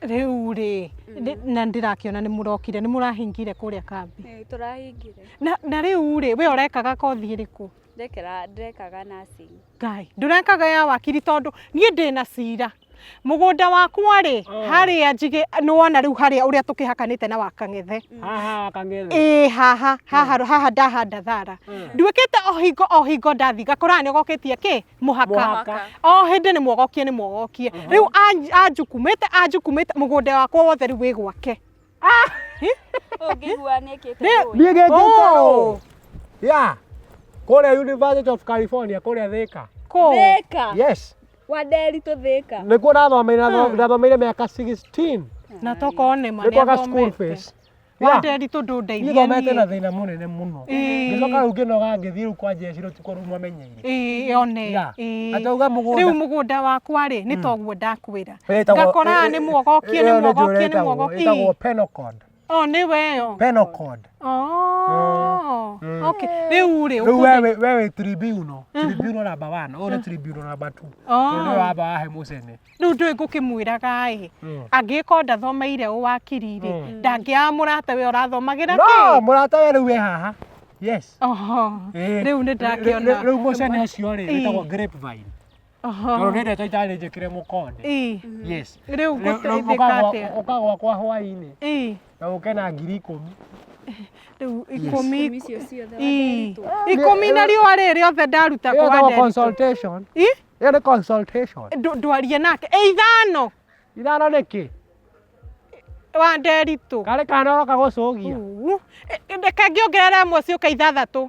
Riu ri na ndirakiona ni murokire ni murahingire kuria kambi. Turahingire. Na riu ri we urekaga kothi iriku? Ndekaga nursing. Ngai, ndurekaga ya wakiri tondu nie ndina cira. Mugunda wakwa ri haria njige nuwona riu haria uria tukihakanite na wakangethe. Haha wakangethe. Haha ndahanda thara. Nduikite o hingo ndathi ngakora ni gokitie ki muhaka. O hindi ni mwogokie. Riu anjukumite mugunda wakwa wothe riu wi gwake. Ngigua ni ekite. Niĩ ngĩkĩte ya kuria University of California kuria Thika. Thika. Yes. Waderi to Thika. Nikuo nathomeire miaka 16. Na tokone mane. Nikuaga school fees. Waderi to ndeithia. Ngithomete na thina munene muno. Ngicoka riu nginoga ngithii riu kwa jeshi ro tiko riu mwamenyeire. One. Atauga mugunda. Riu mugunda wakwa ri ni toguo ndakwira. Ngakora ni mwogokie. Itagwo penal code. Ni weyo. Penal code. Okay. Riu ri. Wewe tribunal. Tribunal number 1. Ore tribunal number 2. Ndio aba wahe mucene. Riu ndui ngukimwiraga angiko ndathomeire uwakiri ri ndangiamurata we urathomagira ki? No, murata we riu we haha. Yes. Riu ni ndakiona. Riu mucene acio ri witagwo grapevine. Toro nende twaitare njikire mukonde. Yes. Riu guteithikate. Ukagwa kwa hwaini. Na ukena 10,000. Riu 10 na riu ari othe ndaruta kwa ndari. Consultation. Ni consultation. Ndwarie nake. Ithano niki? Wa nderitu. Kare kana roka gucugia. Ndeka ngiongerera imwe ciuka 6.